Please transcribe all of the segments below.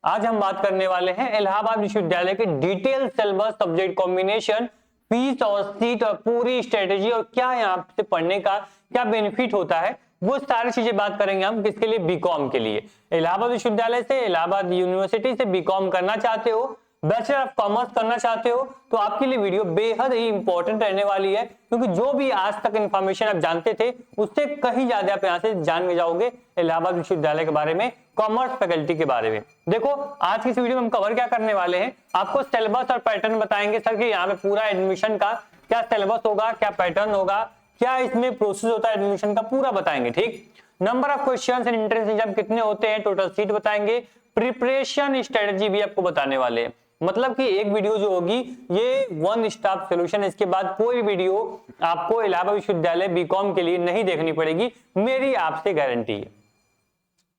आज हम बात करने वाले हैं इलाहाबाद विश्वविद्यालय के detail syllabus, subject combination, fees और सीट और पूरी स्ट्रेटेजी और क्या यहाँ से पढ़ने का क्या बेनिफिट होता है, वो सारी चीजें बात करेंगे हम। किसके लिए? बीकॉम के लिए। इलाहाबाद विश्वविद्यालय से, इलाहाबाद यूनिवर्सिटी से बीकॉम करना चाहते हो, बैचलर ऑफ कॉमर्स करना चाहते हो, तो आपके लिए वीडियो बेहद ही इंपॉर्टेंट रहने वाली है, क्योंकि जो भी आज तक इंफॉर्मेशन आप जानते थे उससे कहीं ज्यादा आप यहाँ से जान के जाओगे इलाहाबाद विश्वविद्यालय के बारे में, कॉमर्स फैकल्टी के बारे में। देखो आज की इस वीडियो में हम कवर क्या करने वाले हैं, आपको सिलेबस और पैटर्न बताएंगे सर कि यहाँ पे पूरा एडमिशन का क्या सिलेबस होगा, क्या पैटर्न होगा, क्या इसमें प्रोसेस होता है एडमिशन का, पूरा बताएंगे। ठीक, number of questions in entrance exam कितने होते हैं, टोटल सीट बताएंगे, प्रिपरेशन स्ट्रेटजी भी आपको बताने वाले हैं। मतलब कि एक वीडियो जो होगी ये वन स्टॉप सॉल्यूशन, इसके बाद कोई वीडियो आपको इलाहाबाद विश्वविद्यालय बीकॉम के लिए नहीं देखनी पड़ेगी, मेरी आपसे गारंटी है।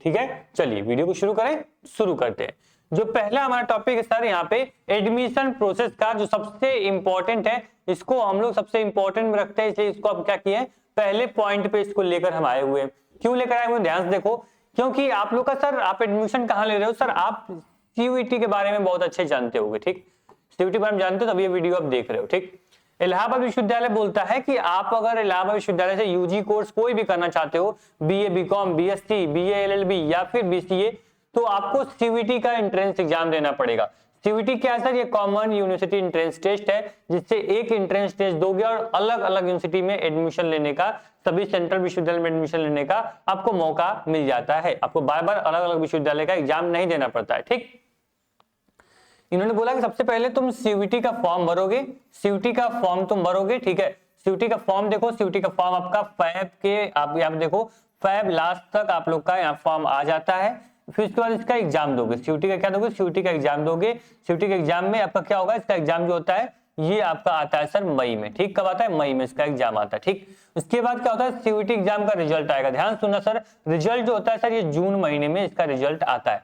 ठीक है, चलिए वीडियो को शुरू करते हैं। जो पहला हमारा टॉपिक है सर यहाँ पे एडमिशन प्रोसेस का, जो सबसे इंपॉर्टेंट है, इसको हम लोग सबसे इंपॉर्टेंट में रखते हैं, इसलिए इसको अब क्या किए, पहले पॉइंट पे इसको लेकर हम आए हुए हैं। क्यों लेकर आए हुए, ध्यान से देखो, क्योंकि आप लोग का सर आप एडमिशन कहाँ ले रहे हो, सर आप सीयूईटी के बारे में बहुत अच्छे जानते होंगे। ठीक, सीयूईटी के बारे में जानते हो तब ये वीडियो आप देख रहे हो। ठीक, इलाहाबाद विश्वविद्यालय बोलता है कि आप अगर इलाहाबाद विश्वविद्यालय से यूजी कोर्स कोई भी करना चाहते हो, BA BCom, BSc, BA LLB या फिर बीसीए, तो आपको सीयूईटी का एंट्रेंस एग्जाम देना पड़ेगा। सीयूईटी क्या है सर, ये कॉमन यूनिवर्सिटी एंट्रेंस टेस्ट है, जिससे एक एंट्रेंस टेस्ट दोगे और अलग अलग यूनिवर्सिटी में एडमिशन लेने का, सभी सेंट्रल विश्वविद्यालय में एडमिशन लेने का आपको मौका मिल जाता है। आपको बार बार अलग अलग विश्वविद्यालय का एग्जाम नहीं देना पड़ता है। ठीक, इन्होंने बोला कि सबसे पहले तुम सीयूईटी का फॉर्म भरोगे, सीयूईटी का फॉर्म तुम भरोगे। ठीक है, सीयूईटी का फॉर्म देखो, सीयूईटी का फॉर्म आपका फैब के, आप यहाँ देखो फैब लास्ट तक आप लोग का यहाँ फॉर्म आ जाता है। फिर उसके बाद इसका एग्जाम दोगे, सीयूईटी का क्या दोगे, सीयूईटी का एग्जाम दोगे। सीयूईटी के एग्जाम में आपका क्या होगा, इसका एग्जाम जो होता है ये आपका आता है सर मई में। ठीक, कब आता है, मई में इसका एग्जाम आता है। ठीक, उसके बाद क्या होता है, सीयूईटी एग्जाम का रिजल्ट आएगा। ध्यान सुनना सर, रिजल्ट जो होता है सर ये जून महीने में इसका रिजल्ट आता है।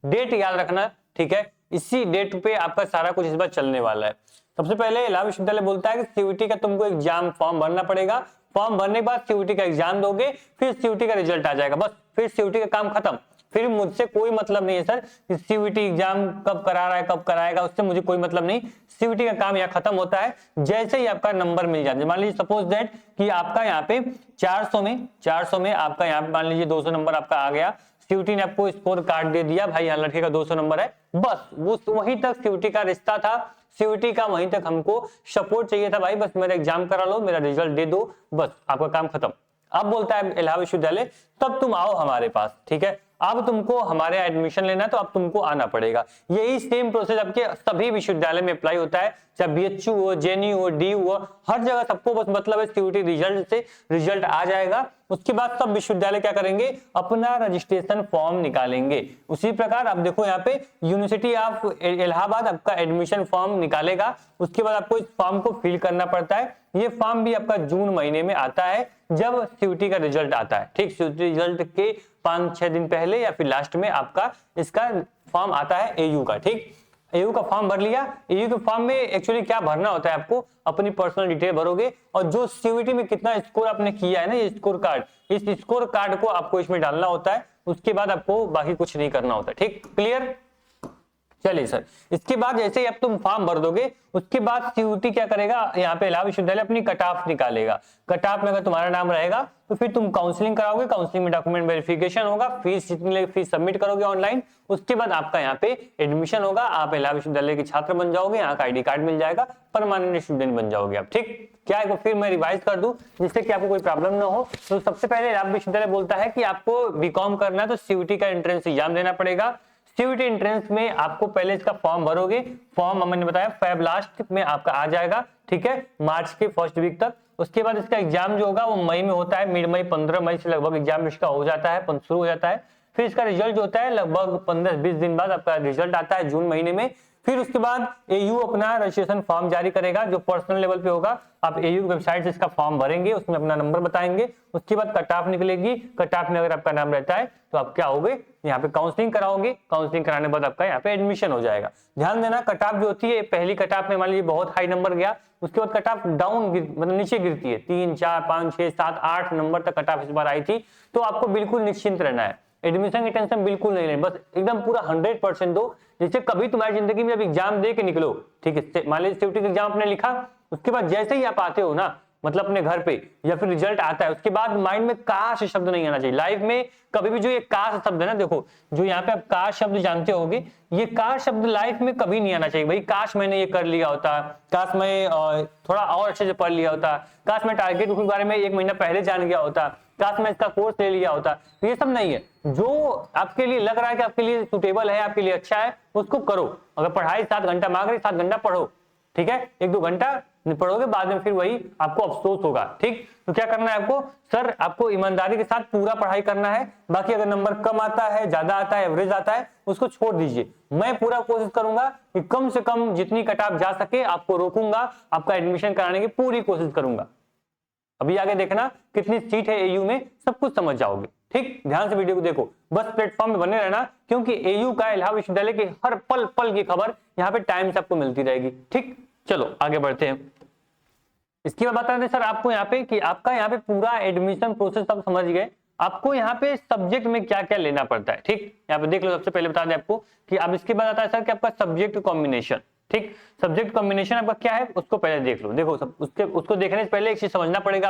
डेट याद रखना, ठीक है, इसी डेट पे आपका सारा कुछ इस बार चलने वाला है। सबसे पहले इलाहाबाद विश्वविद्यालय बोलता है कि सीयूईटी का तुमको एग्जाम फॉर्म भरना पड़ेगा, फॉर्म भरने के बाद सीयूईटी का एग्जाम दोगे, फिर सीयूईटी का रिजल्ट आ जाएगा, बस फिर सीयूईटी का काम खत्म। फिर मुझसे कोई मतलब नहीं है सर कि सीयूईटी एग्जाम कब करा रहा है, कब कराएगा, उससे मुझे कोई मतलब नहीं। सीयूईटी का काम यहाँ खत्म होता है जैसे ही आपका नंबर मिल जाता है। मान लीजिए सपोज दैट कि आपका यहाँ पे 400 में आपका यहाँ पे मान लीजिए 200 नंबर आपका आ गया, सीयूईटी ने आपको स्कोर कार्ड दे दिया, भाई यहाँ लड़के का 200 नंबर है, बस वो वहीं तक सीयूईटी का रिश्ता था, सीयूईटी का वहीं तक हमको सपोर्ट चाहिए था, भाई बस मेरा एग्जाम करा लो, मेरा रिजल्ट दे दो, बस आपका काम खत्म। अब बोलता है इलाहाबाद विश्वविद्यालय तब तुम आओ हमारे पास। ठीक है, अब तुमको हमारे एडमिशन लेना है तो अब तुमको आना पड़ेगा। यही सेम प्रोसेस आपके सभी विश्वविद्यालय में अप्लाई होता है, चाहे बीएचयू हो, जेएनयू हो, डी हो, हर जगह सबको बस मतलब है सीयूईटी रिजल्ट से रिजल्ट आ जाएगा, उसके बाद सब विश्वविद्यालय क्या करेंगे, अपना रजिस्ट्रेशन फॉर्म निकालेंगे। उसी प्रकार अब देखो यहाँ पे यूनिवर्सिटी ऑफ इलाहाबाद आपका एडमिशन फॉर्म निकालेगा, उसके बाद आपको इस फॉर्म को फिल करना पड़ता है। ये फॉर्म भी आपका जून महीने में आता है जब सीयूईटी का रिजल्ट आता है। ठीक, सीयूईटी रिजल्ट के 5-6 दिन पहले या फिर लास्ट में आपका इसका फॉर्म आता है एयू का। ठीक, एयू का फॉर्म भर लिया, एयू के फॉर्म में एक्चुअली क्या भरना होता है, आपको अपनी पर्सनल डिटेल भरोगे और जो सीयूईटी में कितना स्कोर आपने किया है ना, ये स्कोर कार्ड, इस स्कोर कार्ड को आपको इसमें डालना होता है, उसके बाद आपको बाकी कुछ नहीं करना होता। ठीक, क्लियर। चलिए सर, इसके बाद जैसे ही अब तुम फॉर्म भर दोगे, उसके बाद सीयूईटी क्या करेगा, यहाँ पे इलाहाबाद विश्वविद्यालय अपनी कट ऑफ निकालेगा। कट ऑफ में अगर तुम्हारा नाम रहेगा तो फिर तुम काउंसलिंग कराओगे, काउंसलिंग में डॉक्यूमेंट वेरिफिकेशन होगा, फीस जितनी लगे फीस सबमिट करोगे ऑनलाइन, उसके बाद आपका यहाँ पे एडमिशन होगा, आप इलाहाबाद विश्वविद्यालय के छात्र बन जाओगे, यहाँ का आईडी कार्ड मिल जाएगा, परमानेंट स्टूडेंट बन जाओगे आप। ठीक, क्या है फिर मैं रिवाइज कर दूं जिससे कि आपको कोई प्रॉब्लम ना हो। तो सबसे पहले इलाहाबाद विश्वविद्यालय बोलता है कि आपको बीकॉम करना है तो सीयूईटी का एंट्रेंस एग्जाम देना पड़ेगा। सीयूईटी एंट्रेंस में आपको पहले इसका फॉर्म भरोगे, फॉर्म मैंने बताया फैब लास्ट में आपका आ जाएगा। ठीक है, मार्च के फर्स्ट वीक तक। उसके बाद इसका एग्जाम जो होगा वो मई में होता है, मिड मई 15 मई से लगभग एग्जाम इसका हो जाता है, शुरू हो जाता है। फिर इसका रिजल्ट जो होता है लगभग 15-20 दिन बाद आपका रिजल्ट आता है जून महीने में। फिर उसके बाद एयू अपना रजिस्ट्रेशन फॉर्म जारी करेगा जो पर्सनल लेवल पे होगा, आप एयू वेबसाइट से इसका फॉर्म भरेंगे, उसमें अपना नंबर बताएंगे, उसके बाद कट ऑफ निकलेगी, कट ऑफ में अगर आपका नाम रहता है तो आप क्या होगे, यहाँ पे काउंसलिंग कराओगे, काउंसलिंग कराने के बाद आपका यहाँ पे एडमिशन हो जाएगा। ध्यान देना, कट ऑफ जो होती है पहली कट ऑफ में मान लीजिए बहुत हाई नंबर गया, उसके बाद कट ऑफ डाउन मतलब नीचे गिरती है, 3, 4, 5, 6, 7, 8 नंबर तक कट ऑफ इस बार आई थी, तो आपको बिल्कुल निश्चिंत रहना है। एडमिशन की टेंशन बिल्कुल नहीं लेनी, बस एकदम पूरा 100% दो, जिससे कभी तुम्हारी जिंदगी में जब एग्जाम दे के निकलो, ठीक है, मान लीजिए सीयूटी का एग्जाम आपने लिखा, उसके बाद जैसे ही आप आते हो ना, मतलब अपने घर पे, या फिर रिजल्ट आता है, उसके बाद माइंड में काश शब्द नहीं आना चाहिए। लाइफ में कभी भी जो ये काश शब्द है ना, देखो जो यहाँ पे आप काश शब्द जानते होगे, ये काश शब्द लाइफ में कभी नहीं आना चाहिए। भाई काश मैंने ये कर लिया होता, काश मैं थोड़ा और अच्छे से पढ़ लिया होता, काश मैं टारगेट के बारे में 1 महीना पहले जान गया होता, काश मैं इसका कोर्स ले लिया होता। तो ये सब नहीं है, जो आपके लिए लग रहा है कि आपके लिए सुटेबल है, आपके लिए अच्छा है, उसको करो। अगर पढ़ाई 7 घंटा मांग रही, 7 घंटा पढ़ो, ठीक है, 1-2 घंटा पढ़ोगे, बाद में फिर वही आपको अफसोस होगा। ठीक, तो क्या करना है आपको, सर आपको ईमानदारी के साथ पूरा पढ़ाई करना है, बाकी अगर नंबर कम आता है, ज्यादा आता है, एवरेज आता है, उसको छोड़ दीजिए। मैं पूरा कोशिश करूंगा कि कम से कम जितनी कट ऑफ जा सके आपको रोकूंगा, आपका एडमिशन कराने की पूरी कोशिश करूंगा। अभी आगे देखना कितनी सीट है एयू में, सब कुछ समझ जाओगे। ठीक, ध्यान से वीडियो को देखो, बस प्लेटफॉर्म में बने रहना, क्योंकि एयू का, इलाहाबाद विश्वविद्यालय की हर पल पल की खबर यहाँ पे टाइम से आपको मिलती रहेगी। ठीक, चलो आगे बढ़ते हैं। इसकी बात बता दें सर आपको यहाँ पे कि आपका यहाँ पे पूरा एडमिशन प्रोसेस आप समझ गए, आपको यहाँ पे सब्जेक्ट में क्या क्या लेना पड़ता है। ठीक, यहाँ पे देख लो, सबसे पहले बता दें आपको कि अब इसके बाद आता है सर कि आपका सब्जेक्ट कॉम्बिनेशन। ठीक, सब्जेक्ट कॉम्बिनेशन आपका क्या है उसको पहले देख लो। देखो सब उसको देखने से पहले एक चीज समझना पड़ेगा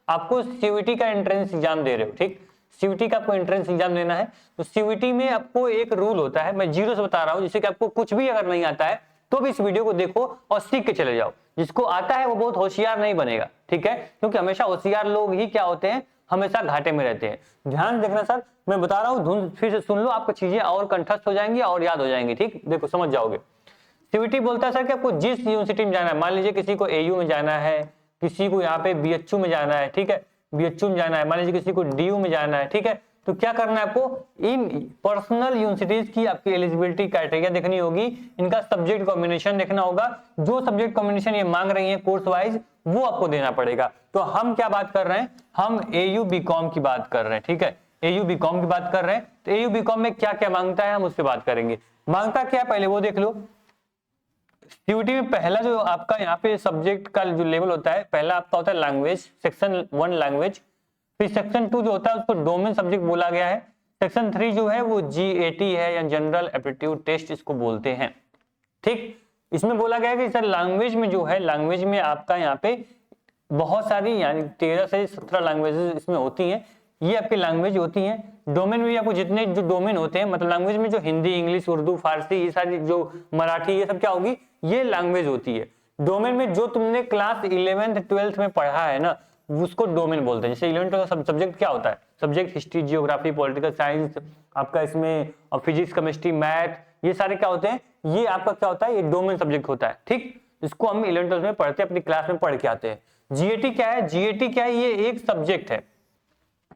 आपको सीयूईटी का एंट्रेंस एग्जाम दे रहे हो। ठीक, सीयूईटी का आपको एंट्रेंस एग्जाम देना है, तो सीयूईटी में आपको एक रूल होता है, मैं जीरो से बता रहा हूँ, जिससे कि आपको कुछ भी अगर नहीं आता है तो भी इस वीडियो को देखो और सीख के चले जाओ। जिसको आता है वो बहुत होशियार नहीं बनेगा, ठीक है, क्योंकि हमेशा होशियार लोग ही क्या होते हैं, हमेशा घाटे में रहते हैं। ध्यान देखना सर, मैं बता रहा हूँ, धुन फिर से सुन लो, आपको चीजें और कंठस्थ हो जाएंगी और याद हो जाएंगी। ठीक, देखो समझ जाओगे। सीयूईटी बोलता है सर कि आपको जिस यूनिवर्सिटी में जाना है, मान लीजिए किसी को एयू में जाना है, किसी को यहाँ पे बीएचयू में जाना है, ठीक है, बीएचयू में जाना है, मान लीजिए किसी को डीयू में जाना है, ठीक है, तो क्या करना है आपको, इन पर्सनल यूनिवर्सिटीज की आपकी एलिजिबिलिटी क्राइटेरिया देखनी होगी, इनका सब्जेक्ट कॉम्बिनेशन देखना होगा, जो सब्जेक्ट कॉम्बिनेशन ये मांग रही है कोर्स वाइज वो आपको देना पड़ेगा। तो हम क्या बात कर रहे हैं, हम एयू बीकॉम की बात कर रहे हैं। ठीक है, एयू बीकॉम की बात कर रहे हैं, तो एयू बीकॉम में क्या क्या मांगता है हम उससे बात करेंगे। मांगता क्या है पहले वो देख लो। सीयूईटी में पहला जो आपका यहाँ पे सब्जेक्ट का जो लेवल होता है, पहला आपका होता है लैंग्वेज, सेक्शन 1 लैंग्वेज, फिर सेक्शन 2 जो होता है उसको डोमेन सब्जेक्ट बोला गया है, सेक्शन 3 जो है वो जीएटी है या जनरल एप्टीट्यूड टेस्ट इसको बोलते हैं। ठीक, इसमें बोला गया है कि सर लैंग्वेज में जो है, लैंग्वेज में आपका यहाँ पे बहुत सारी यानी 13 से 17 लैंग्वेजेस इसमें होती हैं, ये आपकी लैंग्वेज होती हैं। डोमेन में आपको जितने जो डोमेन होते हैं, मतलब लैंग्वेज में जो हिंदी, इंग्लिश, उर्दू, फारसी, ये सारी जो मराठी, ये सब क्या होगी, ये लैंग्वेज होती है। डोमेन में जो तुमने क्लास 11th 12th में पढ़ा है ना, उसको डोमेन बोलते हैं। जैसे 11th का सब्जेक्ट क्या होता है, subject history, geography, political science, आपका इसमें फिजिक्स, केमिस्ट्री, मैथ, ये सारे क्या होते हैं, ये आपका क्या होता है, ये डोमेन सब्जेक्ट होता है। ठीक, इसको हम 11th 12th में पढ़ते हैं, अपनी क्लास में पढ़ के आते हैं। जीएटी क्या है, जीएटी क्या है, ये एक सब्जेक्ट है।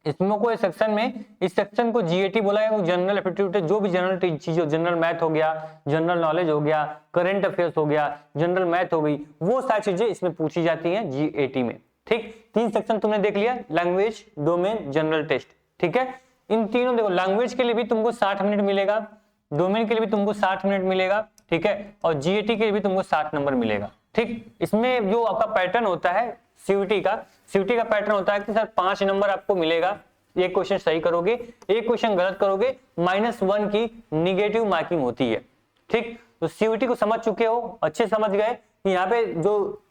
इसमें कोई सेक्शन में, इस सेक्शन को जीएटी बोला गया, जनरल एप्टीट्यूड है, जो भी जनरल चीज हो, जनरल मैथ हो गया, जनरल नॉलेज हो गया, करंट अफेयर्स हो गया, जनरल मैथ हो गई, वो सारी चीजें इसमें पूछी जाती हैं जीएटी में। ठीक, 3 सेक्शन तुमने देख लिया, लैंग्वेज, डोमेन, जनरल टेस्ट। ठीक है, इन तीनों देखो, लैंग्वेज के लिए भी तुमको 60 मिनट मिलेगा, डोमेन के लिए भी तुमको 60 मिनट मिलेगा, ठीक है, और जीएटी के लिए भी तुमको 60 नंबर मिलेगा। ठीक, इसमें जो आपका पैटर्न होता है सीयूईटी का पैटर्न होता है कि सर 5 नंबर आपको मिलेगा, एक क्वेश्चन सही करोगे, एक क्वेश्चन गलत करोगे, -1 की निगेटिव मार्किंग होती है। ठीक, तो सीयूईटी को समझ चुके हो, अच्छे समझ गए कि यहाँ पे जो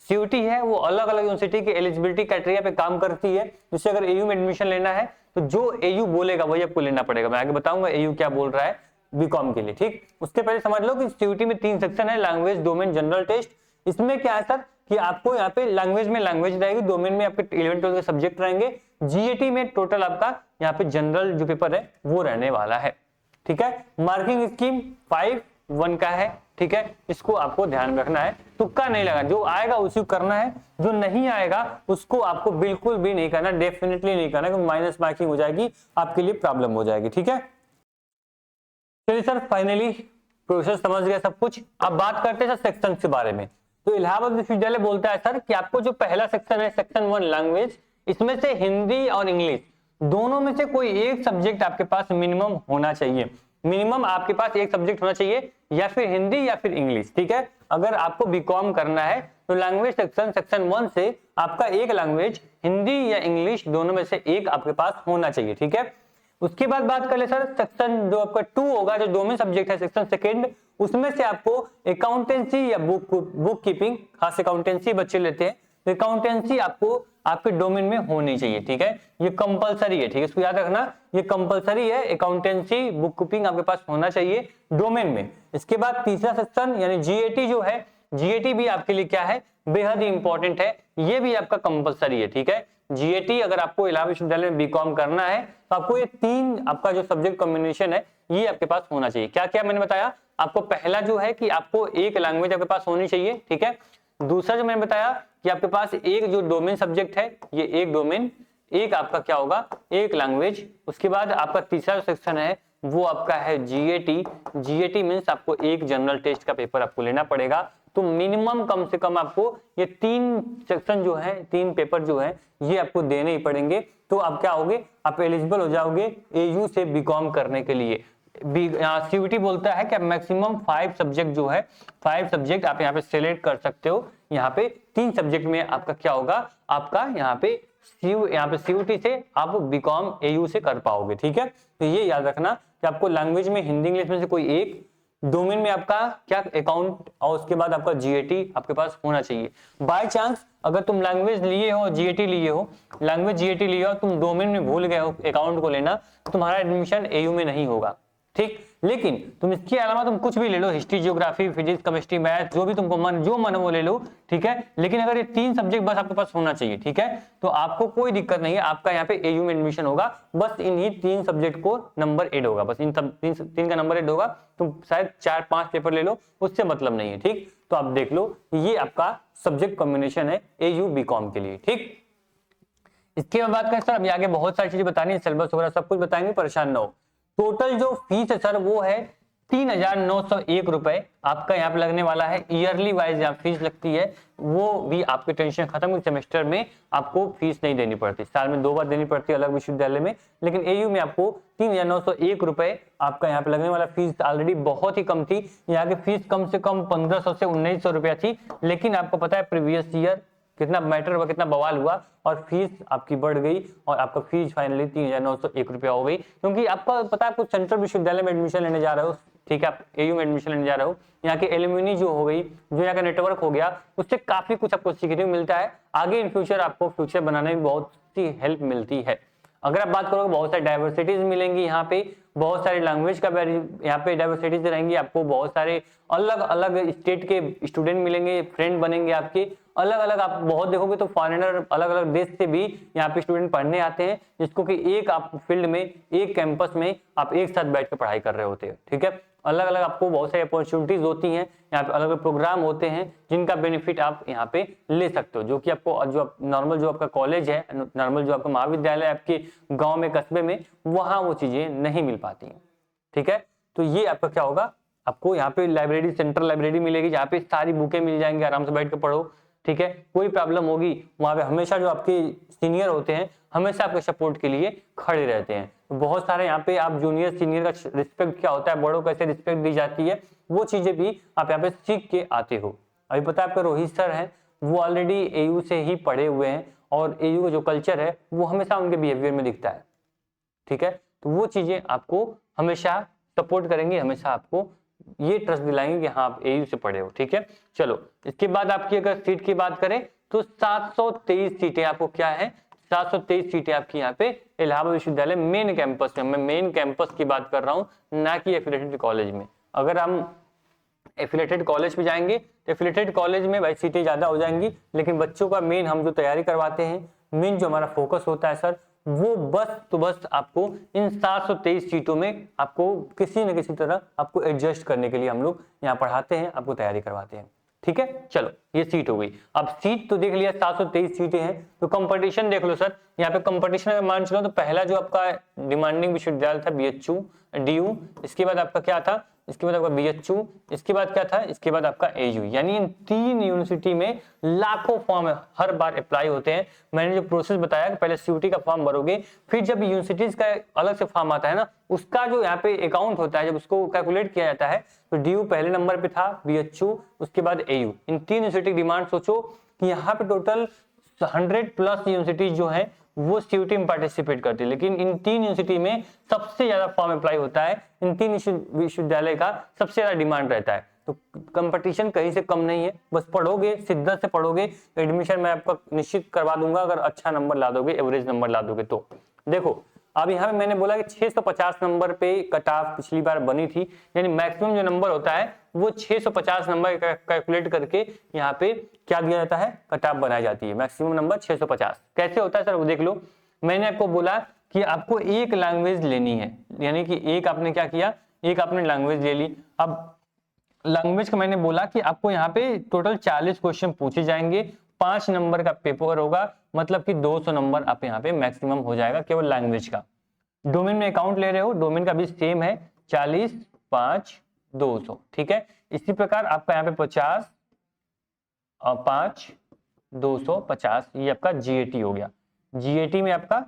सीयूईटी है वो अलग अलग यूनिवर्सिटी के एलिजिबिलिटी क्राइटेरिया पे काम करती है। जैसे अगर एयू में एडमिशन लेना है तो जो एयू बोलेगा वही आपको लेना पड़ेगा। मैं आगे बताऊंगा एयू क्या बोल रहा है बीकॉम के लिए। ठीक, उसके पहले समझ लो कि सीयूईटी में 3 सेक्शन है, लैंग्वेज, डोमेन, जनरल टेस्ट। इसमें क्या है सर कि आपको यहाँ पे लैंग्वेज में लैंग्वेज रहेगी, डोमेन में आपके 11th 12th के सब्जेक्ट रहेंगे, जीएटी में टोटल आपका यहाँ पे जनरल जो पेपर है वो रहने वाला है। ठीक है, मार्किंग स्कीम 5-1 का है। ठीक है, इसको आपको ध्यान में रखना है, तुक्का नहीं लगा, जो आएगा उसी को करना है, जो नहीं आएगा उसको आपको बिल्कुल भी नहीं करना, डेफिनेटली नहीं करना, क्योंकि माइनस मार्किंग हो जाएगी, आपके लिए प्रॉब्लम हो जाएगी। ठीक है, चलिए सर फाइनली प्रोसेस समझ गया सब कुछ। अब बात करते हैं सेक्शन के बारे में। तो इलाहाबाद विश्वविद्यालय बोलता है सर कि आपको जो पहला सेक्शन है, सेक्शन 1 लैंग्वेज, इसमें से हिंदी और इंग्लिश दोनों में से कोई एक सब्जेक्ट आपके पास मिनिमम होना चाहिए। मिनिमम आपके पास एक सब्जेक्ट होना चाहिए, या फिर हिंदी या फिर इंग्लिश। ठीक है, अगर आपको बीकॉम करना है तो लैंग्वेज सेक्शन 1 से आपका एक लैंग्वेज, हिंदी या इंग्लिश, दोनों में से एक आपके पास होना चाहिए। ठीक है, उसके बाद बात कर ले सर सेक्शन जो आपका 2 होगा, जो डोमेन सब्जेक्ट है सेक्शन सेकेंड, उसमें से आपको अकाउंटेंसी या बुक कीपिंग, खास अकाउंटेंसी बच्चे लेते हैं, तो अकाउंटेंसी आपको आपके डोमेन में होनी चाहिए। ठीक है, ये कंपलसरी है। ठीक है, इसको याद रखना, ये कंपलसरी है, अकाउंटेंसी बुक कीपिंग आपके पास होना चाहिए डोमेन में। इसके बाद तीसरा सेक्शन यानी जीएटी जो है, जीएटी भी आपके लिए क्या है, बेहद ही इंपॉर्टेंट है, ये भी आपका कंपलसरी है। ठीक है, जीएटी अगर आपको इलाहाबाद विश्वविद्यालय में बीकॉम करना है तो आपको ये 3 आपका जो सब्जेक्ट कॉम्बिनेशन है ये आपके पास होना चाहिए। क्या क्या मैंने बताया आपको, पहला जो है कि आपको एक लैंग्वेज आपके पास होनी चाहिए। ठीक है, दूसरा जो मैंने बताया कि आपके पास एक जो डोमेन सब्जेक्ट है, ये एक डोमेन, एक आपका क्या होगा, एक लैंग्वेज। उसके बाद आपका तीसरा सेक्शन है वो आपका है जीएटी। जीएटी मींस आपको एक जनरल टेस्ट का पेपर आपको लेना पड़ेगा, तो मिनिमम कम से कम आपको ये 3 सेक्शन जो है, 3 पेपर जो है ये आपको देने ही पड़ेंगे, तो आप क्या होगे, आप एलिजिबल हो जाओगे एयू से बीकॉम करने के लिए। सीयूटी बोलता है कि मैक्सिमम 5 सब्जेक्ट जो है, 5 सब्जेक्ट आप यहाँ पे सिलेक्ट कर सकते हो। यहाँ पे 3 सब्जेक्ट में आपका क्या होगा, आपका यहाँ पे सीयूटी से आप बीकॉम एयू से कर पाओगे। ठीक है, तो ये याद रखना कि आपको लैंग्वेज में हिंदी इंग्लिश में से कोई एक, डोमेन में आपका क्या अकाउंट, और उसके बाद आपका जीएटी आपके पास होना चाहिए। बाय चांस अगर तुम लैंग्वेज लिए हो, जीएटी लिए हो, लैंग्वेज जीएटी लिए हो, तुम डोमेन में भूल गए हो अकाउंट को लेना, तो तुम्हारा एडमिशन एयू में नहीं होगा। ठीक, लेकिन तुम इसके अलावा तुम कुछ भी ले लो, history, geography, physics, chemistry, math, जो भी तुमको मन वो ले लो। ठीक है, लेकिन अगर ये 3 सब्जेक्ट बस आपके पास होना चाहिए, ठीक है, तो आपको कोई दिक्कत नहीं है, आपका यहाँ पे एयू में एडमिशन होगा। बस इन्हीं 3 सब्जेक्ट को नंबर ऐड होगा, बस इन सब 3 का नंबर ऐड होगा। तुम शायद 4-5 पेपर ले लो, उससे मतलब नहीं है। ठीक, तो आप देख लो, ये आपका सब्जेक्ट कॉम्बिनेशन है एयू बीकॉम के लिए। ठीक, इसके बाद बात करें सर, अभी आगे बहुत सारी चीजें बतानी है, सिलेबस वगैरह सब कुछ बताएंगे, परेशान ना हो। टोटल जो फीस है सर वो है 3,901 रुपए आपका यहाँ पे लगने वाला है। ईयरली वाइज यहाँ फीस लगती है, वो भी आपकी टेंशन खत्म, सेमेस्टर में आपको फीस नहीं देनी पड़ती, साल में 2 बार देनी पड़ती है अलग विश्वविद्यालय में, लेकिन एयू में आपको 3,901 रुपए आपका यहाँ पे लगने वाला। फीस ऑलरेडी बहुत ही कम थी, यहाँ की फीस कम से कम 1500 से 1900 रुपया थी, लेकिन आपको पता है प्रीवियस ईयर कितना मैटर हुआ, कितना बवाल हुआ, और फीस आपकी बढ़ गई और आपका फीस फाइनली 3,901 रुपया हो गई। क्योंकि आपका पता है कुछ सेंट्रल विश्वविद्यालय में एडमिशन लेने जा रहे हो, ठीक है, आप एयू में एडमिशन लेने जा रहे हो, यहाँ के एलुमनी जो हो गई, जो यहाँ का नेटवर्क हो गया, उससे काफी कुछ आपको सीखने को मिलता है। आगे इन फ्यूचर आपको फ्यूचर बनाने में बहुत सी हेल्प मिलती है। अगर आप बात करोगे बहुत सारी डाइवर्सिटीज मिलेंगी यहाँ पे, बहुत सारे लैंग्वेज का यहाँ पे डाइवर्सिटीज रहेंगी, आपको बहुत सारे अलग अलग स्टेट के स्टूडेंट मिलेंगे, फ्रेंड बनेंगे आपके अलग अलग। आप बहुत देखोगे तो फॉरेनर अलग अलग देश से भी यहाँ पे स्टूडेंट पढ़ने आते हैं, जिसको कि एक आप फील्ड में, एक कैंपस में आप एक साथ बैठ कर पढ़ाई कर रहे होते हैं। ठीक है, अलग अलग आपको बहुत सारी अपॉर्चुनिटीज होती हैं, यहाँ पे अलग अलग प्रोग्राम होते हैं जिनका बेनिफिट आप यहाँ पे ले सकते हो, जो कि आपको जो नॉर्मल जो आपका कॉलेज है, नॉर्मल जो आपका महाविद्यालय आपके गांव में, कस्बे में, वहां वो चीजें नहीं मिल पाती हैं। ठीक है, तो ये आपका क्या होगा, आपको यहाँ पे लाइब्रेरी, सेंट्रल लाइब्रेरी मिलेगी, जहाँ पे सारी बुकें मिल जाएंगी, आराम से बैठ कर पढ़ो। ठीक है, कोई प्रॉब्लम होगी वहां पे हमेशा जो आपके सीनियर होते हैं हमेशा आपके सपोर्ट के लिए खड़े रहते हैं। तो बहुत सारे यहाँ पे आप जूनियर सीनियर का रिस्पेक्ट क्या होता है, बड़ों को कैसे रिस्पेक्ट दी जाती है, वो चीजें भी आप यहाँ पे सीख के आते हो। अभी पता है आपके रोहित सर हैं, वो ऑलरेडी एयू से ही पढ़े हुए हैं, और एयू का जो कल्चर है वो हमेशा उनके बिहेवियर में दिखता है। ठीक है, तो वो चीजें आपको हमेशा सपोर्ट करेंगे, हमेशा आपको ये ट्रस्ट दिलाएंगे कि हाँ आप एयू से पढ़े हो। ठीक है, चलो इसके बाद आपकी अगर सीट की बात करें तो 723 सीटें आपको क्या है, 723 सीटें आपकी यहाँ पे इलाहाबाद विश्वविद्यालय मेन कैंपस में, मैं मेन कैंपस की बात कर रहा हूँ, ना कि एफिलिएटेड कॉलेज में। अगर हम एफिलिएटेड कॉलेज में जाएंगे तो एफिलिएटेड कॉलेज में भाई सीटें ज्यादा हो जाएंगी, लेकिन बच्चों का मेन हम जो तैयारी करवाते हैं, मेन जो हमारा फोकस होता है सर, वो बस तो बस आपको इन 723 सीटों में आपको किसी न किसी तरह आपको एडजस्ट करने के लिए हम लोग यहाँ पढ़ाते हैं, आपको तैयारी करवाते हैं। ठीक है, चलो ये सीट हो गई। अब सीट तो देख लिया, 723 सीटें हैं, तो कंपटीशन देख लो सर। यहाँ पे कंपटीशन अगर मान चलो तो पहला जो आपका डिमांडिंग विश्वविद्यालय था बीएचयू, डीयू, इसके बाद आपका क्या था, इसके बाद आपका बीएचयू, इसके बाद क्या था, इसके बाद आपका एयू। यानी इन 3 यूनिवर्सिटी में लाखों फॉर्म हर बार अप्लाई होते हैं। मैंने जो प्रोसेस बताया कि पहले सीयूटी का फॉर्म भरोगे, फिर जब यूनिवर्सिटीज का अलग से फॉर्म आता है ना, उसका जो यहाँ पे अकाउंट होता है, जब उसको कैलकुलेट किया जाता है, तो डीयू पहले नंबर पे था, बीएचयू, उसके बाद एयू। इन 3 यूनिवर्सिटी की डिमांड सोचो कि यहाँ पे टोटल 100+ यूनिवर्सिटीज जो है वो सीयूटी में पार्टिसिपेट करती है, लेकिन इन 3 यूनिवर्सिटी में सबसे ज्यादा फॉर्म अप्लाई होता है, इन 3 विश्वविद्यालय का सबसे ज्यादा डिमांड रहता है। तो कंपटीशन कहीं से कम नहीं है, बस पढ़ोगे, शिद्दत से पढ़ोगे तो एडमिशन मैं आपका निश्चित करवा दूंगा, अगर अच्छा नंबर ला दोगे, एवरेज नंबर ला दोगे तो। देखो अब यहाँ पे मैंने बोला कि 650 नंबर पे कट ऑफ पिछली बार बनी थी, यानी मैक्सिमम जो नंबर होता है वो 650 नंबर कैलकुलेट करके यहाँ पे क्या दिया जाता है, कट ऑफ बनाई जाती है। मैक्सिमम नंबर 650 कैसे होता है सर, वो देख लो। मैंने आपको बोला कि आपको एक लैंग्वेज लेनी है, यानी कि एक आपने क्या किया, एक आपने लैंग्वेज ले ली। अब लैंग्वेज का मैंने बोला कि आपको यहाँ पे टोटल 40 क्वेश्चन पूछे जाएंगे, 5 नंबर का पेपर होगा, मतलब कि 200 नंबर आप यहाँ पे मैक्सिमम हो जाएगा केवल लैंग्वेज का। डोमेन में अकाउंट ले रहे हो, डोमेन का भी सेम है, 40 5 200, ठीक है। इसी प्रकार आपका यहाँ पे 50 और 5 250, ये आपका जीएटी हो गया। जीएटी में आपका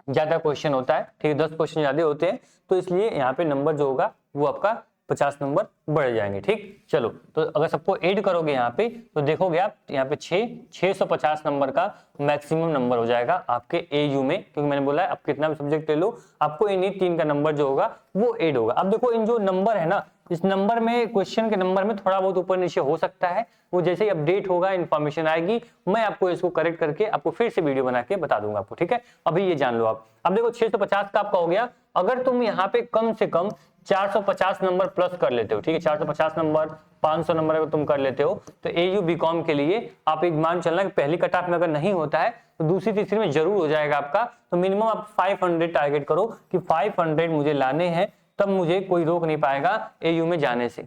ज्यादा क्वेश्चन होता है, ठीक है, 10 क्वेश्चन ज्यादा होते हैं, तो इसलिए यहाँ पे नंबर जो होगा वो आपका 50 नंबर बढ़ जाएंगे, ठीक। चलो तो अगर सबको ऐड करोगे यहाँ पे तो देखोगे आप यहाँ पे 650 नंबर का मैक्सिमम नंबर हो जाएगा आपके एयू में, क्योंकि मैंने बोला है आप कितना भी सब्जेक्ट ले लो, आपको इन्हीं 3 का नंबर जो होगा वो ऐड होगा। अब देखो इन जो नंबर है ना, इस नंबर में, क्वेश्चन के नंबर में थोड़ा बहुत ऊपर नीचे हो सकता है, वो जैसे ही अपडेट होगा, इन्फॉर्मेशन आएगी, मैं आपको इसको करेक्ट करके आपको फिर से वीडियो बना के बता दूंगा आपको, ठीक है। अभी ये जान लो आप। अब देखो 650 का आपका हो गया, अगर तुम यहाँ पे कम से कम 450 नंबर प्लस कर लेते हो, ठीक है, 450 नंबर 500 नंबर अगर तुम कर लेते हो तो एयू बीकॉम के लिए आप एक मान चलना कि पहली कट ऑफ में अगर नहीं होता है तो दूसरी तीसरी में जरूर हो जाएगा आपका। तो मिनिमम आप 500 टारगेट करो कि 500 मुझे लाने हैं, तब मुझे कोई रोक नहीं पाएगा एयू में जाने से,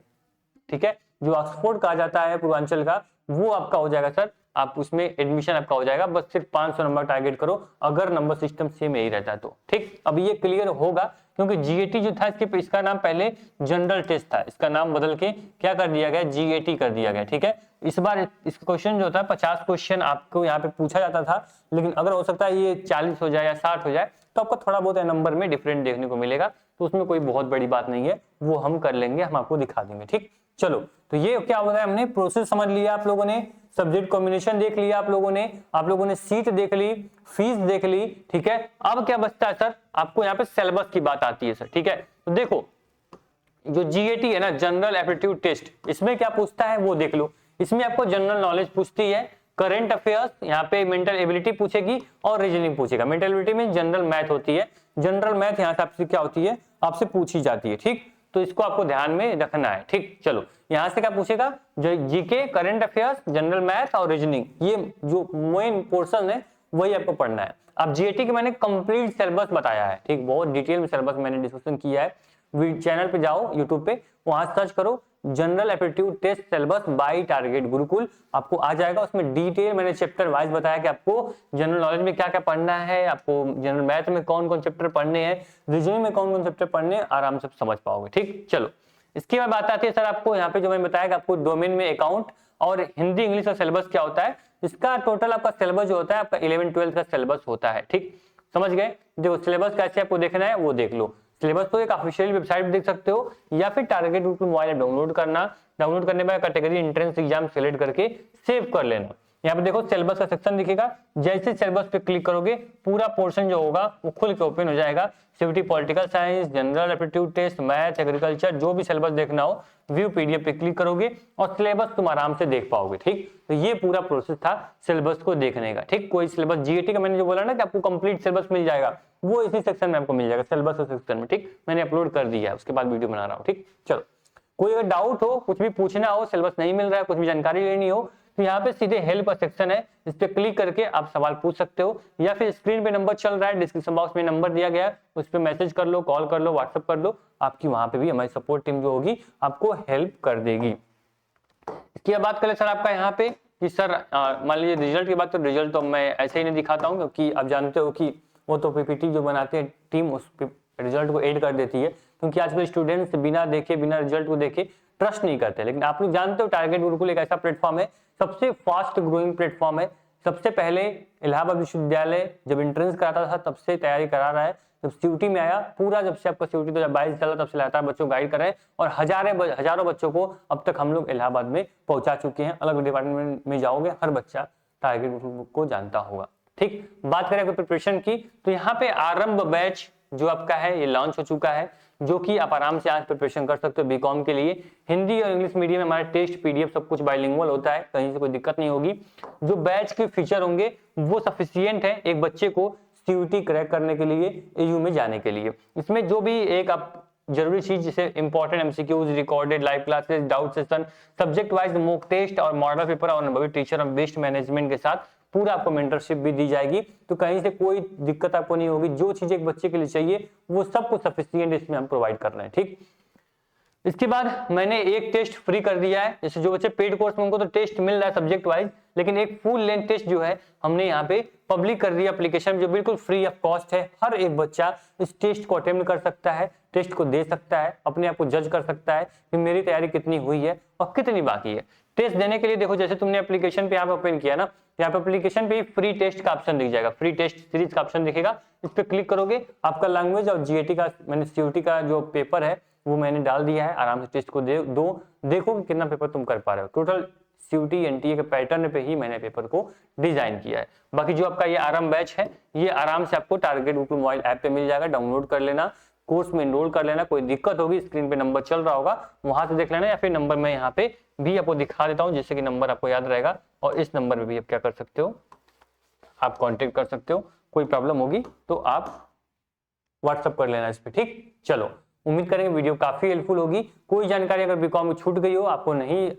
ठीक है। जो ऑक्सफोर्ड कहा जाता है पूर्वांचल का, वो आपका हो जाएगा सर, आप उसमें एडमिशन आपका हो जाएगा, बस सिर्फ 500 नंबर टारगेट करो अगर नंबर सिस्टम सेम यही रहता है तो, ठीक। अब ये क्लियर होगा, क्योंकि जीएटी जो था इसका नाम पहले जनरल टेस्ट था, इसका नाम बदल के क्या कर दिया गया, जीएटी कर दिया गया, ठीक है। इस बार इस क्वेश्चन जो था 50 क्वेश्चन आपको यहाँ पे पूछा जाता था, लेकिन अगर हो सकता है ये 40 हो जाए या 60 हो जाए तो आपको थोड़ा बहुत नंबर में डिफरेंट देखने को मिलेगा, तो उसमें कोई बहुत बड़ी बात नहीं है, वो हम कर लेंगे, हम आपको दिखा देंगे, ठीक। चलो तो ये क्या होता है, हमने प्रोसेस समझ लिया आप लोगों ने, सब्जेक्ट कॉम्बिनेशन देख लिया आप लोगों ने सीट देख ली, फीस देख ली, ठीक है। अब क्या बचता है सर, आपको यहाँ पे सिलेबस की बात आती है सर, ठीक है। तो देखो जो जीएटी है ना, जनरल एप्टीट्यूड टेस्ट, इसमें क्या पूछता है वो देख लो। इसमें आपको जनरल नॉलेज पूछती है, करंट अफेयर्स, यहाँ पे मेंटल एबिलिटी पूछेगी और रीजनिंग पूछेगा। मेंटल एबिलिटी में जनरल मैथ होती है, जनरल मैथ यहाँ से आपसे क्या होती है, आपसे पूछी जाती है, ठीक। तो इसको आपको ध्यान में रखना है, ठीक। चलो यहाँ से क्या पूछेगा, GK, current affairs, general math और रीजनिंग, ये जो मेन पोर्शन है वही आपको पढ़ना है। अब जीएटी के मैंने कंप्लीट सिलेबस बताया है, ठीक, बहुत डिटेल में सिलेबस मैंने डिस्कशन किया है। चैनल पे जाओ यूट्यूब पे, वहां सर्च करो general aptitude test syllabus by target Gurukul, आपको आ जाएगा। उसमें डिटेल मैंने चैप्टर वाइज बताया कि आपको जनरल नॉलेज में क्या क्या पढ़ना है, आपको जनरल मैथ में कौन कौन चैप्टर पढ़ने हैं, रीजनिंग में कौन कौन चैप्टर पढ़ने हैं, आराम से समझ पाओगे, ठीक। चलो इसके बाद बात आती है सर, आपको यहाँ पे जो मैंने बताया कि आपको डोमेन में अकाउंट और हिंदी इंग्लिश का सिलेबस क्या होता है, इसका टोटल आपका सिलेबस जो होता है आपका 11-12 का सिलेबस होता है, ठीक। समझ गए, जो सिलेबस कैसे आपको देखना है वो देख लो। सिलेबस तो एक ऑफिशियल वेबसाइट देख सकते हो, या फिर target group mobile app download करना, डाउनलोड करने में कैटेगरी एंट्रेंस एग्जाम सेलेक्ट करके सेव कर लेना। यहाँ पे देखो सिलेबस का सेक्शन दिखेगा, जैसे सिलेबस पे क्लिक करोगे पूरा पोर्शन जो होगा वो खुल के ओपन हो जाएगा। CUET political science, general aptitude test, math, agriculture, जो भी सिलेबस देखना हो व्यू पीडीएफ पे क्लिक करोगे और सिलेबस तुम आराम से देख पाओगे, ठीक। तो ये पूरा प्रोसेस था सिलेबस को देखने का, ठीक। कोई सिलेबस जीएटी का मैंने जो बोला ना कि आपको कंप्लीट सिलेबस मिल जाएगा, वो इसी सेक्शन में आपको मिल जाएगा, सिलेबस सेक्शन में, ठीक। मैंने अपलोड कर दिया है, उसके बाद वीडियो बना रहा हूँ, ठीक। चलो कोई अगर डाउट हो, कुछ भी पूछना हो, सिलेबस नहीं मिल रहा है, कुछ भी जानकारी लेनी हो, तो यहाँ पे सीधे हेल्प का सेक्शन है, इस पे क्लिक करके आप सवाल पूछ सकते हो, या फिर स्क्रीन पे नंबर चल रहा है, डिस्क्रिप्शन बॉक्स में नंबर दिया गया है, उस पे मैसेज कर लो, कॉल कर लो, व्हाट्सएप कर लो, आपकी वहां पे भी हमारी सपोर्ट टीम जो होगी आपको हेल्प कर देगी। इसकी बात करें सर आपका यहाँ पे कि सर मान लीजिए रिजल्ट की बात, तो रिजल्ट तो मैं ऐसे ही नहीं दिखाता हूँ, क्योंकि आप जानते हो कि वो तो पीपीटी जो बनाते हैं टीम उस रिजल्ट को ऐड कर देती है, क्योंकि आजकल स्टूडेंट्स बिना देखे, बिना रिजल्ट को देखे ट्रस्ट नहीं करते। लेकिन आप लोग जानते हो टारगेट गुरुकुल एक ऐसा प्लेटफॉर्म है, सबसे फास्ट ग्रोइंग प्लेटफॉर्म है। सबसे पहले इलाहाबाद विश्वविद्यालय जब एंट्रेंस कराता था तब से तैयारी करा रहा है, जब सीयूटी में आया पूरा, जब से आपका सीयूटी 2022 चला तब से लगातार बच्चों को गाइड कर रहे हैं, और हजारों बच्चों को अब तक हम लोग इलाहाबाद में पहुंचा चुके हैं। अलग डिपार्टमेंट में जाओगे हर बच्चा टारगेट गुरुकुल को जानता होगा, ठीक, बात करें अगर प्रिपरेशन की तो यहाँ पे आरंभ बैच जो आपका है ये लॉन्च हो चुका है, जो कि आप आराम से आज प्रिपरेशन कर सकते हो बीकॉम के लिए। हिंदी और इंग्लिश मीडियम में हमारे टेस्ट पीडीएफ सब कुछ बाइलिंगुअल होता है, कहीं से कोई दिक्कत नहीं होगी। जो बैच के फीचर होंगे वो सफिशिएंट है एक बच्चे को सीयूटी क्रैक करने के लिए, एयू में जाने के लिए। इसमें जो भी एक आप जरूरी चीज जैसे important MCQs, recorded live classes, doubt session, subject wise mock test और मॉडल पेपर और अनुभवी टीचर और बेस्ट मैनेजमेंट के साथ पूरा आपको मेंटरशिप भी दी जाएगी, तो कहीं से कोई दिक्कत आपको नहीं होगी। जो चीज एक बच्चे के लिए चाहिए वो सब कुछ सफिशिएंट इसमें हम प्रोवाइड कर रहे हैं। ठीक, इसके बाद मैंने एक टेस्ट फ्री कर दिया है, जैसे जो बच्चे पेड कोर्स में उनको तो टेस्ट मिल रहा है सब्जेक्ट वाइज, लेकिन एक फुल लेंथ टेस्ट जो है हमने यहाँ पे पब्लिक कर दिया एप्लीकेशन, जो बिल्कुल फ्री ऑफ कॉस्ट है। हर एक बच्चा इस टेस्ट को अटेम्प्ट कर सकता है, टेस्ट को दे सकता है, अपने आप को जज कर सकता है कि मेरी तैयारी कितनी हुई है और कितनी बाकी है। टेस्ट देने के लिए देखो, जैसे तुमने एप्लीकेशन पे यहाँ पे ओपन किया ना, यहाँ पे एप्लीकेशन पे फ्री टेस्ट का ऑप्शन दिख जाएगा, फ्री टेस्ट सीरीज का ऑप्शन दिखेगा, इस पे क्लिक करोगे, आपका लैंग्वेज और जीएटी का मैंने सीयूटी का जो पेपर है वो मैंने डाल दिया है। आराम से टेस्ट को देखो कि कितना पेपर तुम कर पा रहे हो। टोटल सीयूटी एनटीए के पैटर्न पे ही मैंने पेपर को डिजाइन किया है। बाकी जो आपका ये आराम बैच है ये आराम से आपको टारगेट ग्रुप मोबाइल ऐप पे मिल जाएगा, डाउनलोड कर लेना, कोर्स में एनरोल कर लेना। कोई दिक्कत होगी स्क्रीन पे नंबर चल रहा होगा वहां से देख लेना, या फिर नंबर मैं यहाँ पे भी आपको दिखा देता हूँ जिससे कि नंबर आपको याद रहेगा, और इस नंबर में भी आप क्या कर सकते हो, आप कांटेक्ट कर सकते हो। कोई प्रॉब्लम होगी तो आप व्हाट्सअप कर लेना इस पे। ठीक, चलो उम्मीद करेंगे वीडियो काफी हेल्पफुल होगी। कोई जानकारी अगर बीकॉम में छूट गई हो, आपको नहीं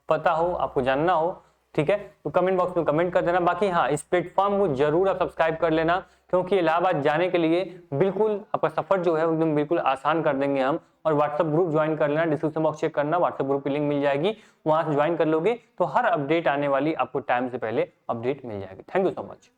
पता हो, आपको जानना हो, ठीक है, तो कमेंट बॉक्स में कमेंट कर देना। बाकी हाँ, इस प्लेटफॉर्म को जरूर आप सब्सक्राइब कर लेना, क्योंकि इलाहाबाद जाने के लिए बिल्कुल आपका सफर जो है एकदम बिल्कुल आसान कर देंगे हम। और व्हाट्सएप ग्रुप ज्वाइन कर लेना, डिस्क्रिप्शन बॉक्स चेक करना, व्हाट्सएप ग्रुप की लिंक मिल जाएगी, वहां से ज्वाइन कर लोगे तो हर अपडेट आने वाली आपको टाइम से पहले अपडेट मिल जाएगी। Thank you so much.